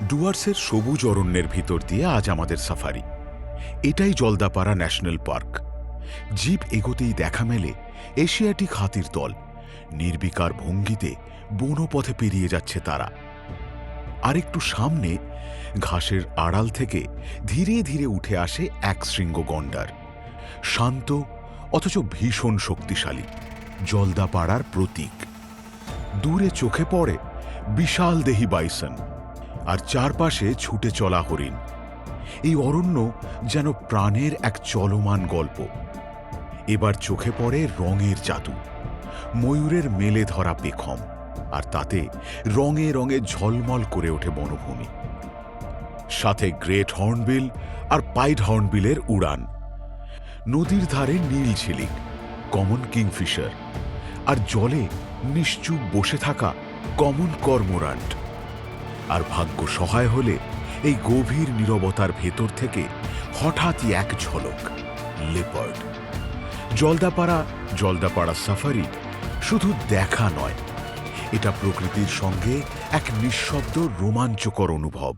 ডুয়ার্সের সবুজ অরণ্যের ভিতর দিয়ে আজ আমাদের সাফারি। এটাই জলদাপাড়া ন্যাশনাল পার্ক। জিপ এগোতেই দেখা মেলে এশিয়াটিক হাতির দল। নির্বিকার ভঙ্গিতে বনপথে পেরিয়ে যাচ্ছে তারা। আর একটু সামনে ঘাসের আড়াল থেকে ধীরে ধীরে উঠে আসে এক শৃঙ্গ গন্ডার। শান্ত অথচ ভীষণ শক্তিশালী, জলদাপাড়ার প্রতীক। দূরে চোখে পড়ে বিশাল দেহী বাইসন, আর চারপাশে ছুটে চলা হরিণ। এই অরণ্য যেন প্রাণের এক চলমান গল্প। এবার চোখে পড়ে রঙের জাদু, ময়ূরের মেলে ধরা পেখম, আর তাতে রঙে রঙে ঝলমল করে ওঠে বনভূমি। সাথে গ্রেট হর্নবিল আর পাইড হর্নবিলের উড়ান। নদীর ধারে নীল ঝিলিক, কমন কিংফিশার, আর জলে নিশ্চুপ বসে থাকা কমন কর্মোরান্ট। আর ভাগ্য সহায় হলে এই গভীর নীরবতার ভেতর থেকে হঠাৎই এক ঝলক লেপার্ড। জলদাপাড়া সাফারি শুধু দেখা নয়, এটা প্রকৃতির সঙ্গে এক নিঃশব্দ রোমাঞ্চকর অনুভব।